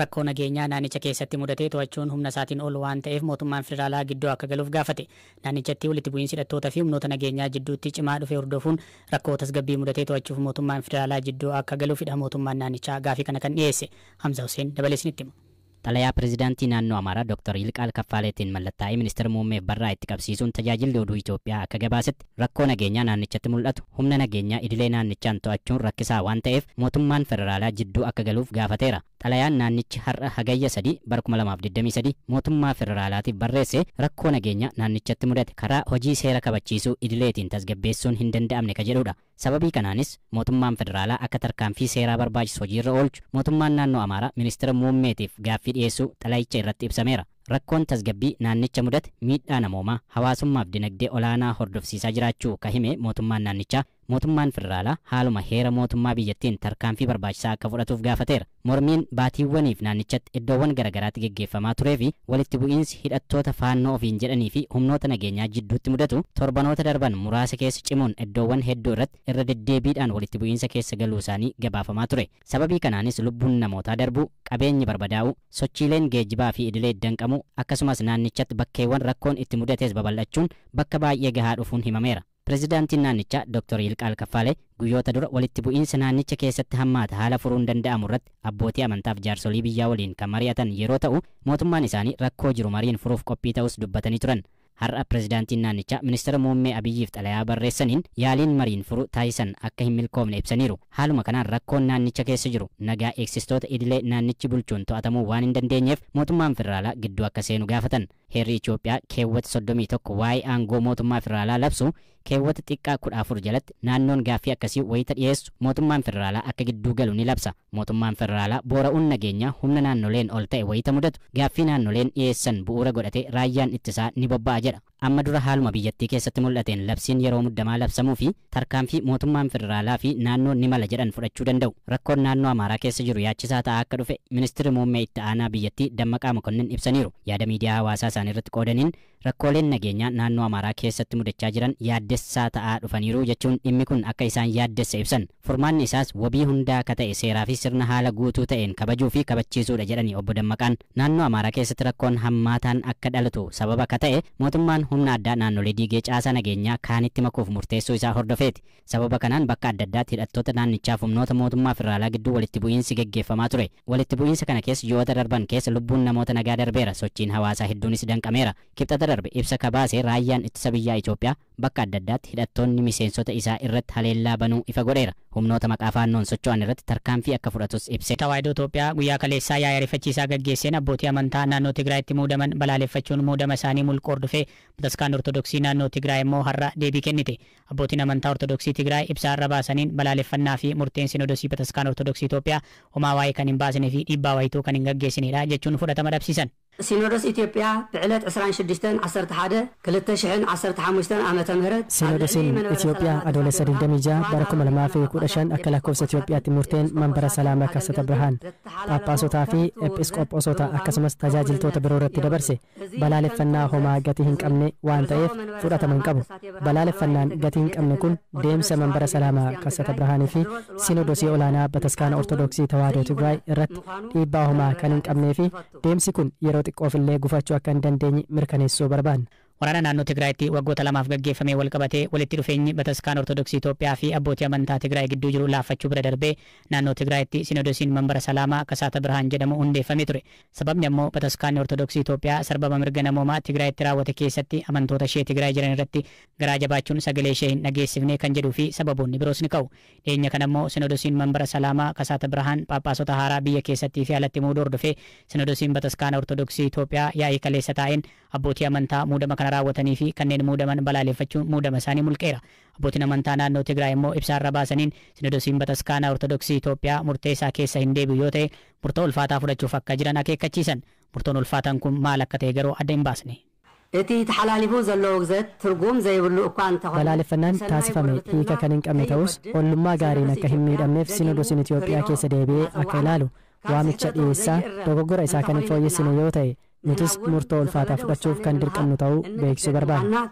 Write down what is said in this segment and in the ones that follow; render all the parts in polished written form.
rakkoo nageenyaa naannicha keessatti mudatee to'achuun humna isaatiin ol waan ta'eef mootummaan federaalaa gidduu akka galuuf gaafate. Naannichatti walitti bu'iinsi hidhattootaa fi humnoota nageenyaa jidduutti cimaa dhufe hordofuun rakkoo tasgabbii mudatee to'achuuf mootummaan federaalaa jidduu akka galuufidha mootummaan naannichaa gaafii kana kan dhiyeesse. Hamza Hussein dabaleesnitti hima. Xalayaa pirezidaantii naannoo Amaaraa Dr. Yilqaal Kaffaaleetiin mallattaa'ee ministeera muummee barraa itti qabsiisuun tajaajilli oduu Itoophiyaa akka gabaasetti rakkoo nageenyaa naannichatti mul'atu humna nageenyaa idilee naannichaan to'achuun rakkisaa waan ta'eef mootummaan federaalaa jidduu akka galuuf gaafateera. Xalayaan naannichi har'a hagayya 3 bara 2023 mootummaa federaalaatiif barreesse rakkoo nageenyaa naannichatti mudate karaa hojii seera kabachiisuu idileetiin tasgabbeessuun hin danda'amne ka jedhudha. Sababii kanaanis mootummaan federaalaa akka tarkaanfii seeraa barbaachisu hojiirra oolchu mootummaan naannoo Amaaraa ministeera muummeetiif gaaffii dhiyeessuu xalayicha irratti ibsameera. Rakkoon tasgabbii naannicha mudate miidhaa namoomaa hawaasummaaf dinagdee olaanaa hordofsiisaa jiraachuu ka hime mootummaan naannichaa mootummaan federaalaa haaluma heera mootummaa biyyattiin tarkaanfii barbaachisaa akka fudhatuuf gaafateera. Mormiin baatiiwwaniif naannichatti iddoowwan garagaraatti geggeeffamaa turee fi walitti bu'iinsi hidhattoota faannoo ofiin jedhanii fi humnoota nageenyaa jidduutti mudatu torbanoota darban muraasa keessa cimuun iddoowwan hedduu irratti irra deddeebiidhaan walitti bu'iinsa keessa galuu isaanii gabaafamaa ture. Sababii kanaanis lubbuun namootaa darbuu, qabeenyi barbadaa'uu, sochiileen geejjibaa fi idilee danqamuu akkasumas naannichatti bakkeewwan rakkoon itti mudates babal'achuun bakka baay'ee gahaa dhufuun himameera. Pirezidaantiin naannichaa Dr. Yilqaal Kaffaalee guyyoota dura walitti bu'iinsa naannicha keessatti hammaata haala furuun danda'amu irratti abbootii amantaaf jaarsolii biyyaa waliin kan mari'atan yeroo ta'u mootummaan isaanii rakkoo jiru mariin furuuf qophii ta'us dubbatanii turan. Har'a pirezidaantiin naannichaa ministeera muummee Abiyyiif xalayaa barreessaniin yaaliin mariin furu taasisan akka hin milkoomne ibsaniiru. Haaluma kanaan rakkoon naannicha keessa jiru nagaa eegsistoota idilee naannichi bulchuun to'atamuu waan hin dandeenyeef mootummaan federaalaa gidduu akka seenu gaafatan. Heerri Itoophiyaa keewwata 31 waa'ee aangoo mootummaa federaalaa labsu keewwata xiqqaa 14 jalatti naannoon gaaffii akkasii wayita dhiyeessu mootummaan federaalaa akka gidduu galu ni labsa. Mootummaan federaalaa boora'uun nageenyaa humna naannoleen ol ta'e wayita mudatu gaaffii naannoleen dhiyeessan bu'uura godhatee raayyaan ittisaa ni bobba'a jedha. Amma dura haaluma biyyattii keessatti mul'ateen labsiin yeroo muddamaa labsamuu fi tarkaanfii mootummaan federaalaa fi naannoon ni mala jedhan fudhachuu danda'u. Rakkoon naannoo Amaaraa keessa jiru yaachisaa ta'aa akka dhufe ministeerri muummee itti aanaa biyyattii Dammaqaa Mokonnin ibsaniiru. Yaada miidiyaa hawaasaa isaanii irratti qoodaniin rakkooleen nageenyaa naannoo Amaaraa keessatti mudachaa jiran yaaddessaa ta'aa dhufaniiru jechuun dhimmi kun akka isaan yaaddessa ibsan. Furmaanni isaas wabii hundaa akka ta'e seeraa fi sirna haala guutuu ta'een kabajuu fi kabachiisuudha jedhani obbo Dammaqaan. Naannoo Amaaraa keessatti rakkoon hammaataan akka dhalatu sababa akka ta'e mootummaan humna addaa naannolee diigee caasaa nageenyaa kaanitti makuuf murteessuu isaa hordofeeti. Sababa kanaan bakka adda addaatti hidhattoota naannichaaf humnoota mootummaa federaalaa gidduu walitti bu'iinsi geggeeffamaa ture. Walitti bu'iinsa kana keessa ji'oota darban keessa lubbuun namoota nagaa darbeera. Sochiin hawaasaa hedduunis danqameera. Kibxata darbe ibsa kabaasee raayyaan ittisa biyyaa Itoophiyaa bakka adda addaatti hidhattoonni miseensota isaa irratti haleellaa banuu ifa godheera. Humnoota maqaa faannoon socho'an irratti tarkaanfii akka fudhatus ibse. Tawaahidoo Itoophiyaa guyyaa kaleessaa yaa'ii rifachiisaa gaggeesseen abbootii amantaa naannoo Tigraayitti muudaman balaaleffachuun muudama isaanii mulqoor dhufee Bataskaan Ortodoksii naannoo Tigraay immoo har'a deebii kennite. Abbootiin amantaa Ortodoksii Tigraay ibsa har'a baasaniin balaaleffannaa fi murteen sinodosii Bataskaan Ortodoksii Itoophiyaa homaa waa'ee kan hin baasnee fi dhiibbaa wayituu kan hin gaggeessinedha jechuun fudhatama dhabsiisan. ሲኖዶስ ኢትዮጵያ ብዕለት 26/11/2015 ዓመተ ምህረት ሲኖዶስን ኢትዮጵያ አዶለሰ ድምደሚጃ በረኩመ ለማፊ ኩደሻን አከላኮብሰ ኢትዮጵያቲ ሙርቴን መንበረ ሰላማ ከሰተ ብርሃን ጳጳሶታ ፊ ኤጲስቆጶሶታ አከሰመስ ተጃጅልቶተ ብሮረት ደበርሴ በላለፈና ሆማ ገቲ ህንቀምኔ ዋን ጠየፍ ፉዳተመን ቀቡ በላለፈናን ገቲ ህንቀምኔ ኩን ደምሰ መንበረ ሰላማ ከሰተ ብርሃን ፊ ሲኖዶስ ኦላና በተስካን ኦርቶዶክሲ ተዋሕዶ ትግራይ ረት ዲባ ሆማ ከንን ቀምኔ ፊ ደምሲ ኩን የሮ ቆፍሌ ጉፋቸው አከ እንደንደኝ ምርከኔሶ በርባን Waraana naannoo Tigraayitti waggoota lamaaf gaggeeffamee wal qabatee walitti dhufeenyi Bataskaan Ortodoksii Itoophiyaa fi abbootii amantaa Tigraay gidduu jiru laaffachuu bira darbee naannoo Tigraayitti sinodosiin manbara salaamaa Kasaata Birhaan jedhamu hundeeffamee ture. Sababni ammoo Bataskaan Ortodoksii Itoophiyaa sarbama mirga namoomaa Tigraayitti raawwate keessatti amantoota ishee Tigraay jiran irratti garaa jabaachuun sagalee ishee hin dhageessifne kan jedhuu fi sababoonni biroos ni ka'u. Dhiyeenya kana ammoo sinodosiin manbara salaamaa Kasaata Birhaan Phaaphaasota haaraa biyya keessattii fi alatti muuduu hordofee sinodosiin Bataskaan Ortodoksii Itoophiyaa yaa'ii kaleessa taa'een abbootii amantaa muudama kana raawwatanii fi kanneen muudaman balaaleffachuun muudama isaanii mulqeera. Abbootiin amantaa naannoo Tigraay immoo ibsa irra baasaniin sinodosiin Bataskaana Ortodoksii Itoophiyaa murteessaa keessa hin deebi'u yoo ta'e murtoo ulfaataa fudhachuuf akka jiran akeekkachiisan. Murtoon ulfaataan kun maal akka ta'e garuu adda hin baasne. እቲ ተሐላሊፉ ዘሎ ግዘት ትርጉም ዘይብሉ እኳ እንተሆነ balaaleffannaan taasifame hiika kan hin qabne ta'us ollummaa gaariin akka hin miidhamneef sinodosiin Itoophiyaa keessa deebi'ee akka ilaalu waamicha dhiyeessaa dogoggora isaa kan hin fooyyessine yoo ta'e nutis murtoo ulfaataa fudhachuuf kan dirqamnu ta'uu beeksisuu barbaada.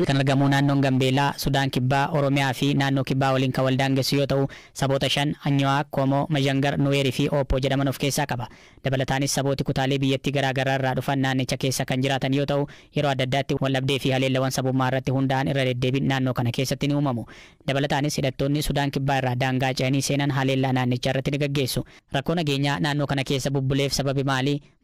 Kan argamu naannoon Gambeelaa, Sudaan Kibbaa, Oromiyaa fi naannoo Kibbaa waliin kan wal daangessu yoo ta'u saboota 5 Anyo'aa, Komoo, Majangar, Nuweerii fi Oppoo jedhaman of keessaa qaba. Dabalataanis sabooti kutaalee biyyattii garaagaraa irraa dhufan naannicha keessa kan jiraatan yoo ta'u yeroo adda addaatti waldhabdee fi haleellawwan sabummaa irratti hundaa'an irra deddeebiin naannoo kana keessatti ni uumamu. Dabalataanis hidhattoonni Sudaan Kibbaa irraa daangaa ce'anii seenan haleellaa naannicha irratti ni gaggeessu. Rakkoo nageenyaa naannoo kana keessa bubbuleef sababi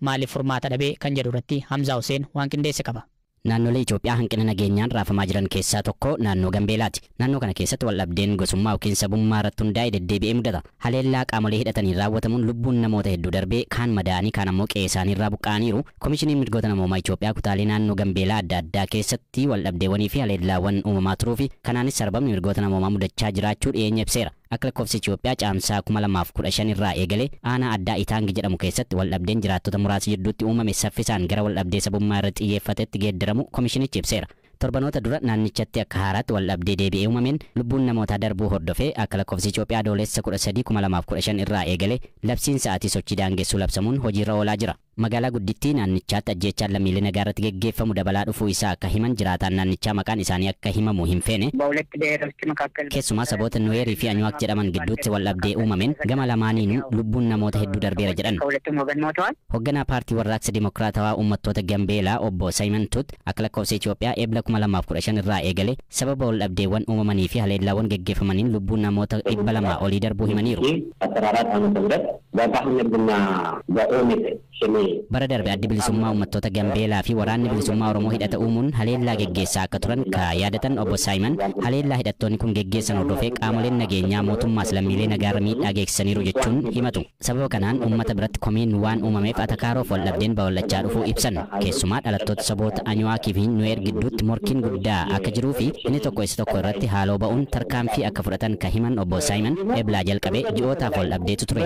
maaliif furmaata dhabee kan jedhu irratti Hamzaa Hussein waan qindeesse qaba. Naannolee Itoophiyaa hanqina nageenyaan raafamaa jiran keessaa tokko naannoo Gambeelaati. Naannoo kana keessatti waldhabdeen gosummaa yookiin sabummaa irratti hundaa'e deddeebi'ee mudata. Haleellaa qaamolee hidhatanii raawwatamuun lubbuun namoota hedduu darbee kaan madaa'anii kaan ammoo qe'ee isaanii irraa buqqa'aniiru. Komishiniin mirgoota namoomaa Itoophiyaa kutaalee naannoo Gambeelaa adda addaa keessatti waldhabdeewwanii fi haleellaawwan uumamaa turuu fi kanaanis sarbamni mirgoota namoomaa mudachaa jiraachuu dhiyeenya ibseera. Akka lakkoofsa Itoophiyaa caamsaa 2015 irraa eegalee aanaa addaa Itaangi jedhamu keessatti waldhabdeen jiraattota muraasa jidduutti uumame saffisaan gara waldhabdee sabummaa irratti xiyyeeffatetti geeddaramu komishinichi ibseera. Torbanoota dura naannichatti akka haaraatti waldhabdee deebi'ee uumameen lubbuun namootaa darbuu hordofee akka lakkoofsa Itoophiyaa adoolessa 13 2015 irraa eegalee labsiin sa'aatii sochii daangessuu labsamuun hojiirra oolaa jira. Magaalaa guddittii naannichaatti ajjeechaan lammiilee nagaa irratti geggeeffamu dabalaa dhufuu isaa akka himan jiraataan naannichaa maqaan isaanii akka himamu hin feene. Keessumaa saboota Nuweerii fi Anyo'aak jedhaman gidduutti waldhabdee uumameen gama lamaaniinuu lubbuun namoota hedduu darbeera jedhan. Hoogganaa paartii warraaqsa dimokiraatawaa uummattoota Gambeelaa obbo Saayimon Tuut akka lakkoofsa Itoophiyaa eebla 2015 irraa eegalee sababa waldhabdeewwan uumamanii fi haleellaawwan geggeeffamaniin lubbuun namoota 200 olii darbuu himaniiru. Bara darbe addi bilisummaa uummattoota Gambeelaa fi waraanni bilisummaa Oromoo hidhata uumuun haleellaa geggeessaa akka turan ka yaadatan obbo Saayimon haleellaa hidhattoonni kun geggeessan hordofee qaamoleen nageenyaa mootummaas lammiilee nagaarra miidhaa geessisaniiru jechuun himatu. Sababa kanaan uummata biratti komiin waan uumameef Atakaaroof waldhabdeen babal'achaa dhufuu ibsan. Keessumaa dhalattoota saboota Anyo'aakii fi Nuweer gidduutti morkiin guddaa akka jiruu fi inni tokko isa tokko irratti haaloo ba'uun tarkaanfii akka fudhatan ka himan obbo Saayimon eeblaa jalqabee ji'ootaaf waldhabdeetu ture.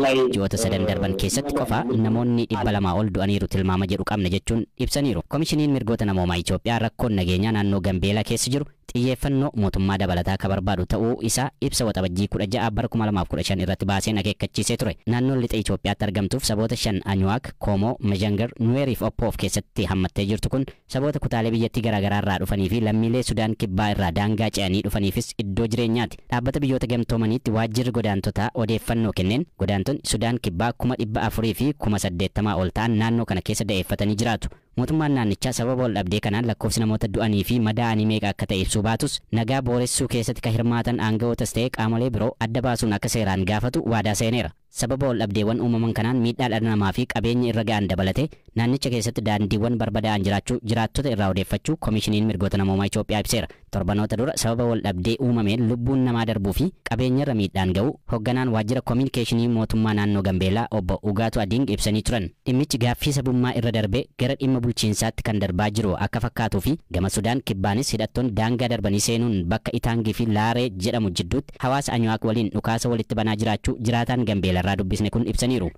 Ji'oota sadan darban keessatti qofa namoonni 200 ol du'aniiru tilmaama jedhu qabna jechuun ibsaniiru. Komishiniin mirgoota namoomaa Itoophiyaa rakkoon nageenyaa naannoo Gambeelaa keessa jiru xiyyeeffannoo mootummaa dabalataa ka barbaadu ta'uu isaa ibsa waxabajjii 16 bara 2015 irratti baaseen akeekkachiisee ture. Naannoon lixa Itoophiyaatti argamtuuf saboota 5 Anyo'aak, Komoo, Majangar, Nuweerii fi Oppoo of keessatti hammattee jirtu kun saboota kutaalee biyyattii garaagaraa irraa dhufanii fi lammiilee Sudaan Kibbaa irraa daangaa ce'anii dhufaniifis iddoo jireenyaati. Dhaabbata biyyoota gamtoomaniitti waajjirri godaantotaa odeeffannoo kenneen godaantonni Sudaan Kibbaa 400 fi 80 ol ta'an naannoo kana keessa da'eeffatanii jiraatu. Mootummaan naannichaa sababa waldhabdee kanaan lakkoofsi namoota du'anii fi madaa'anii meeqa akka ta'e ibsuu baatus nagaa booressuu keessatti ka hirmaatan aanga'ootas ta'e qaamolee biroo adda baasuun akka seeraan gaafatu waadaa seeneera. Sababa waldhabdeewwan uumaman kanaan miidhaa dhala namaa fi qabeenya irra ga'an dabalate naannicha keessatti daandiiwwan barbadaa'an jiraachuu jiraattota irraa odeeffachuu komishiniin mirgoota namoomaa Itoophiyaa ibseera. Torbanoota dura sababa waldhabdee uumameen lubbuun namaa darbuu fi qabeenya irra miidhaan ga'u hoogganaan waajjira kominikeeshinii mootummaa naannoo Gambeelaa obbo Ugaatu Adiing ibsanii turan. Dhimmichi gaaffii sabummaa irra darbee gara dhimma bulchiinsaatti kan darbaa jiru akka fakkaatuu fi gama Sudaan Kibbaanis hidhattoonni daangaa darbanii seenuun bakka Itaangii fi Laaree jedhamu jidduutti hawaasa Anyo'aak waliin dhukaasa walitti banaa jiraachuu jiraataan Gambeelaa irraa dubbisne kun ibsaniiru.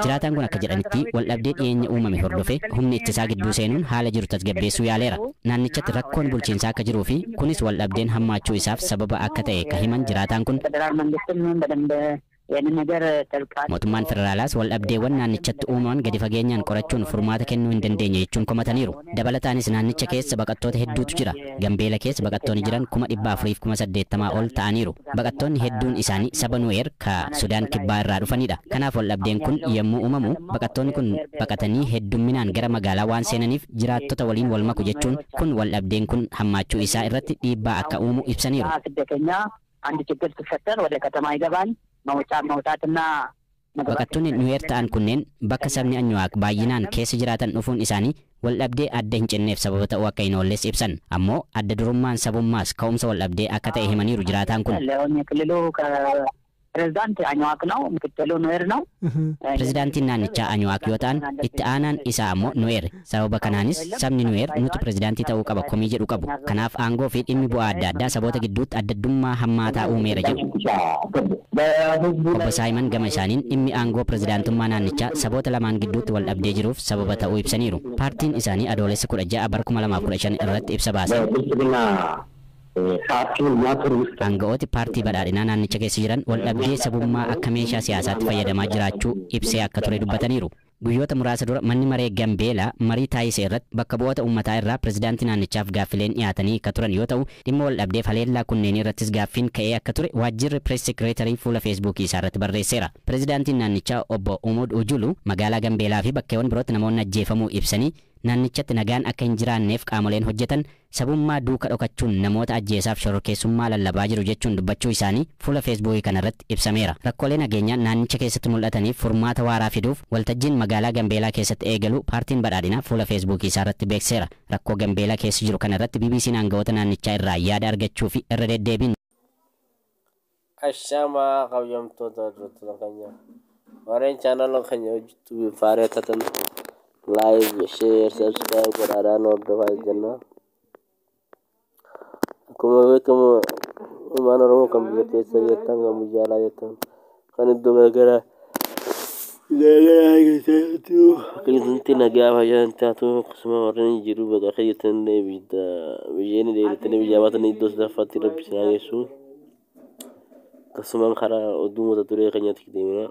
Jiraataan kun akka jedhanitti waldhabdee dhiyeenya uumame hordofee humni ittisaa gidduu seenuun haala jiru tasgabbeessuu yaaleera. Naannichatti rakkoon bulchiinsaa akka jiruu fi kunis waldhabdeen hammaachuu isaaf sababa akka ta'e ka himan jiraataan kun mootummaan federaalaas waldhabdeewwan naannichatti uumaman gadi fageenyaan qorachuun furmaata kennuu hin dandeenye jechuun komataniiru. Dabalataanis naannicha keessa baqattoota hedduutu jira. Gambeela keessa baqattoonni jiran 480 ol ta'aniiru. Baqattoonni hedduun isaanii saba Nuweer ka Sudaan Kibbaa irraa dhufanidha. Kanaaf waldhabdeen kun yommuu uumamu baqattoonni kun baqatanii heddumminaan gara magaalaa waan seenaniif jiraattota waliin wal maku jechuun kun waldhabdeen kun hammaachuu isaa irratti dhiibbaa akka uumu ibsaniiru. Baqattoonni Nuweer ta'an kunneen bakka sabni Anyo'aak baay'inaan keessa jiraatan dhufuun isaanii waldhabdee adda hin cinneef sababa ta'uu akka hin oolles ibsan. Ammoo adda durummaan sabummaas ka'umsa waldhabdee akka ta'e himaniiru jiraataan kun. Pirezidaantiin naannichaa Anyo'aak yoo ta'an itti aanaan isaa ammoo Nuweer. Sababa kanaanis sabni Nuweer nutu pirezidaantii ta'uu qaba komii jedhu qabu. Kanaaf aangoo fi dhimmi bu'aa adda addaa saboota gidduutti addaddummaa hammaataa uumeera jedhu. Obbo Saayimon gama isaaniin dhimmi aangoo pirezidaantummaa naannichaa saboota lamaan gidduutti waldhabdee jiruuf sababa ta'uu ibsaniiru. Paartiin isaanii adoolessa 16 bara 2015 irratti ibsa baase. Aangawooti paartii badhaadhinaa naannicha keessa jiran wal dhabdee sabummaa akka meeshaa siyaasaatti fayyadamaa jiraachuu ibsee akka ture dubbataniiru. Guyyoota muraasa dura manni maree Gambeelaa marii taayisee irratti bakka bu'oota uummataa irraa pirezidaantii naannichaaf gaaffileen dhiyaatanii akka turan yoo ta'u dhimma wal dhabdeef haleellaa kunneen irrattis gaaffiin ka'ee akka ture waajjirri pirees sekireetarii fuula feesbuukii isaa irratti barreesseera. Pirezidaantiin naannichaa obbo Umud Ujulu magaalaa Gambeelaa fi bakkeewwan birootti namoonni ajjeefamuu ibsanii naannichatti nagaan akka hin jiraanneef qaamoleen hojjetan sabummaa duuka dhokachuun namoota ajjeesaaf shororkeessummaa lallabaa jiru jechuun dubbachuu isaanii fuula feesbuukii kanarratti ibsameera. Rakkoolee nageenyaa naannicha keessatti mul'ataniif furmaata waaraa fiduuf waltajjiin magaalaa Gambeelaa keessatti eegalu paartiin badhaadhinaa fuula feesbuukii isaa irratti beekseera. Rakkoo Gambeelaa keessa jiru kanarratti BBC'n aangawoota naannichaa irraa yaada argachuu fi irra deddeebiin Ashama qabyamtoota hojjettoota keenya warreen chaanal keenya hojjetu faareeffatan like, share, subscribe godhaadhaan hordofaa jenna. Akkuma beekamu uumaan Oromoo kan biyya keessa jettan kan biyya alaa jettan kan iddoo garaagaraa akkasitti nagaa fayyaa taatu akkasuma warreen jiru bakka keeyyatan biyyeen dheeratanii biyyaa baatanii iddoo sadaffaatti rabbisinaa geessu. Akkasumaan karaa oduu mata duree keenyaatti deemina.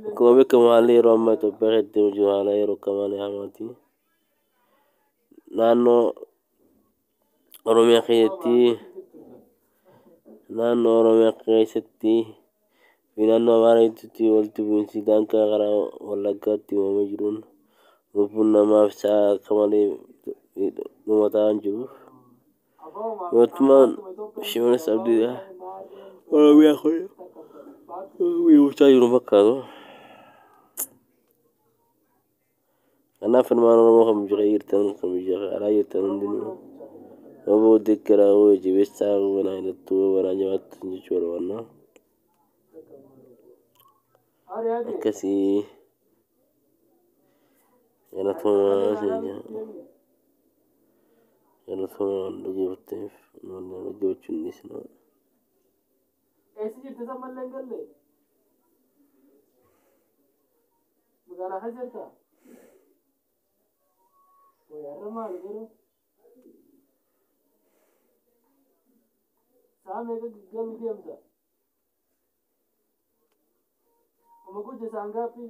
Akkuma beekamu haalli yeroo ammaa Itoophiyaa keessatti jiru haala yeroo akkamaanii hamaati. Naannoo Oromiyaa keessatti fi naannoo Amaaraatti walitti bu'iinsi daangaa karaa Wallaggaatti uumamee jiruun lubbuun namaaf sa'a akka malee dhumataa hin jiruuf mootummaan Shimallis Abdiidhaa Oromiyaa gochaa jiru fakkaatu. Kanaaf ilmaan Oromoo kan biyya jirtan kan biyya alaa jirtan hundinuu obbo Deeggaraa jabeessaa wanaa irrattuu wanaa jabaattu jechuudha wannaa. Akkasii galatooma dhaggeeffatteef dhaggeeffachuun dhiisna. Umekuja saa ngapi?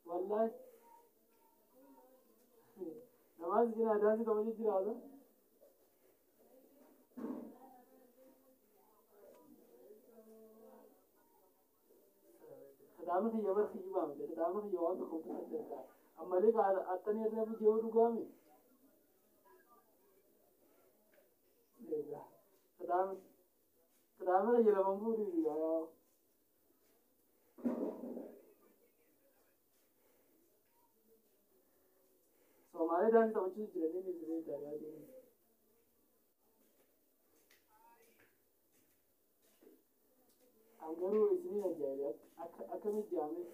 Wallahi. Namazi kina dansi kama ni jira. Khadama ki yabar ki ba me khadama ki yawan to komta करता है अमले का अतने ने भी जेव दुगा में खदामा ये लमंबूरी दिया so हमारे दान तो चीज जल्दी नहीं दे जाया दे अंगरू इसलिए नहीं जाया अकमी जामे